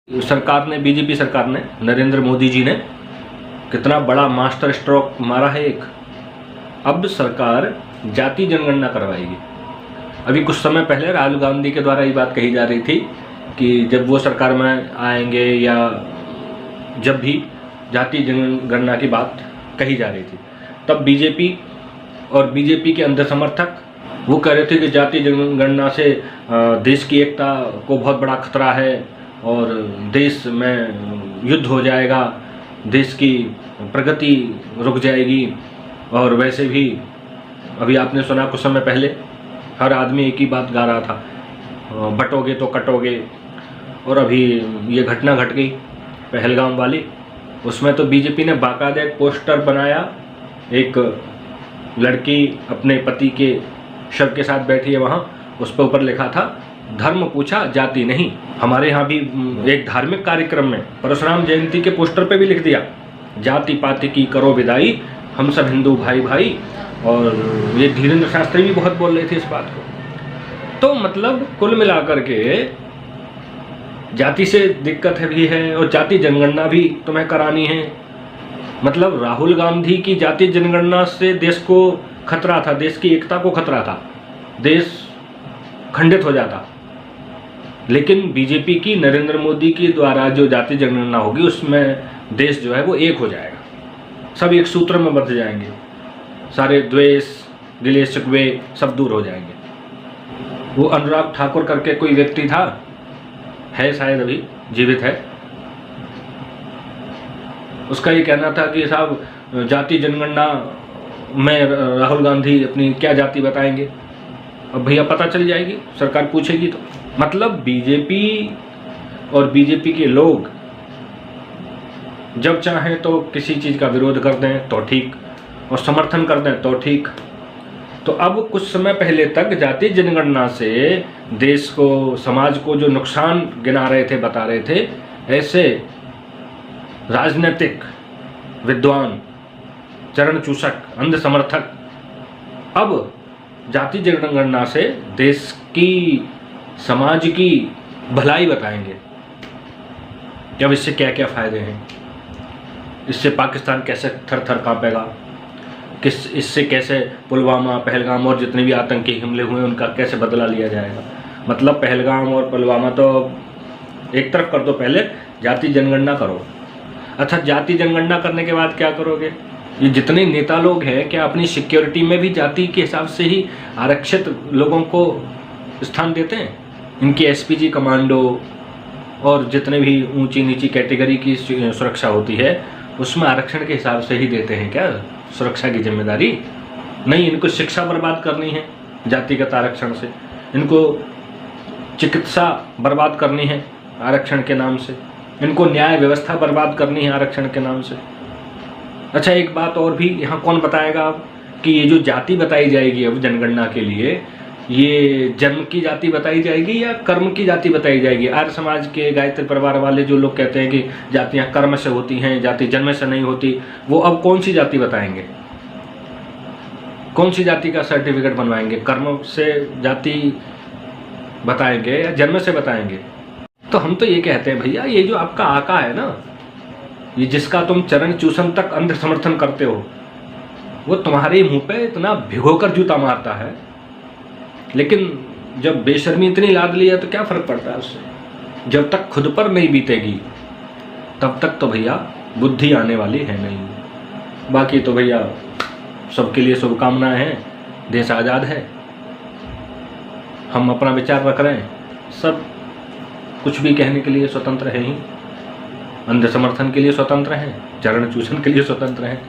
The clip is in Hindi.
सरकार ने, बीजेपी सरकार ने, नरेंद्र मोदी जी ने कितना बड़ा मास्टर स्ट्रोक मारा है एक। अब सरकार जाति जनगणना करवाएगी। अभी कुछ समय पहले राहुल गांधी के द्वारा ये बात कही जा रही थी कि जब वो सरकार में आएंगे या जब भी जाति जनगणना की बात कही जा रही थी, तब बीजेपी और बीजेपी के अंदर समर्थक वो कह रहे थे कि जाति जनगणना से देश की एकता को बहुत बड़ा खतरा है और देश में युद्ध हो जाएगा, देश की प्रगति रुक जाएगी। और वैसे भी अभी आपने सुना कुछ समय पहले हर आदमी एक ही बात गा रहा था, बटोगे तो कटोगे। और अभी ये घटना घट गई पहलगाम वाली, उसमें तो बीजेपी ने बाकायदा एक पोस्टर बनाया, एक लड़की अपने पति के शव के साथ बैठी है वहाँ, उस पर ऊपर लिखा था धर्म पूछा जाति नहीं। हमारे यहाँ भी एक धार्मिक कार्यक्रम में परशुराम जयंती के पोस्टर पे भी लिख दिया जाति पाति की करो विदाई, हम सब हिंदू भाई भाई। और ये धीरेन्द्र शास्त्री भी बहुत बोल रहे थे इस बात को। तो मतलब कुल मिलाकर के जाति से दिक्कत भी है और जाति जनगणना भी तुम्हें करानी है। मतलब राहुल गांधी की जाति जनगणना से देश को खतरा था, देश की एकता को खतरा था, देश खंडित हो जाता। लेकिन बीजेपी की, नरेंद्र मोदी की द्वारा जो जाति जनगणना होगी उसमें देश जो है वो एक हो जाएगा, सब एक सूत्र में बंध जाएंगे, सारे द्वेष गिले शिकवे सब दूर हो जाएंगे। वो अनुराग ठाकुर करके कोई व्यक्ति था, है शायद अभी जीवित है, उसका ये कहना था कि साहब जाति जनगणना में राहुल गांधी अपनी क्या जाति बताएंगे। अब भैया पता चल जाएगी, सरकार पूछेगी तो। मतलब बीजेपी और बीजेपी के लोग जब चाहें तो किसी चीज़ का विरोध कर दें तो ठीक, और समर्थन कर दें तो ठीक। तो अब कुछ समय पहले तक जाति जनगणना से देश को, समाज को जो नुकसान गिना रहे थे, बता रहे थे, ऐसे राजनीतिक विद्वान, चरण चूसक, अंध समर्थक अब जाति जनगणना से देश की, समाज की भलाई बताएंगे कि अब इससे क्या क्या फ़ायदे हैं, इससे पाकिस्तान कैसे थर थर कांपेगा, इससे कैसे पुलवामा, पहलगाम और जितने भी आतंकी हमले हुए उनका कैसे बदला लिया जाएगा। मतलब पहलगाम और पुलवामा तो एक तरफ कर दो, पहले जाति जनगणना करो। अच्छा, जाति जनगणना करने के बाद क्या करोगे? ये जितने नेता लोग हैं, क्या अपनी सिक्योरिटी में भी जाति के हिसाब से ही आरक्षित लोगों को स्थान देते हैं? इनकी एसपीजी, कमांडो और जितने भी ऊंची नीची कैटेगरी की सुरक्षा होती है उसमें आरक्षण के हिसाब से ही देते हैं क्या सुरक्षा की जिम्मेदारी? नहीं, इनको शिक्षा बर्बाद करनी है जातिगत आरक्षण से, इनको चिकित्सा बर्बाद करनी है आरक्षण के नाम से, इनको न्याय व्यवस्था बर्बाद करनी है आरक्षण के नाम से। अच्छा, एक बात और भी यहाँ कौन बताएगा अब कि ये जो जाति बताई जाएगी अब जनगणना के लिए, ये जन्म की जाति बताई जाएगी या कर्म की जाति बताई जाएगी? आर्य समाज के गायत्री परिवार वाले जो लोग कहते हैं कि जातियाँ कर्म से होती हैं, जाति जन्म से नहीं होती, वो अब कौन सी जाति बताएंगे? कौन सी जाति का सर्टिफिकेट बनवाएंगे? कर्म से जाति बताएंगे या जन्म से बताएंगे? तो हम तो ये कहते हैं भैया, ये जो आपका आका है ना, ये जिसका तुम चरण चूसन तक अंध समर्थन करते हो, वो तुम्हारे मुंह पे इतना भिगोकर जूता मारता है, लेकिन जब बेशर्मी इतनी लाद ली है तो क्या फ़र्क पड़ता है उससे? जब तक खुद पर नहीं बीतेगी तब तक तो भैया बुद्धि आने वाली है नहीं। बाकी तो भैया सबके लिए शुभकामनाएं हैं, देश आज़ाद है, हम अपना विचार रख रहे हैं, सब कुछ भी कहने के लिए स्वतंत्र है ही, अंध समर्थन के लिए स्वतंत्र हैं, चरण चूसन के लिए स्वतंत्र हैं।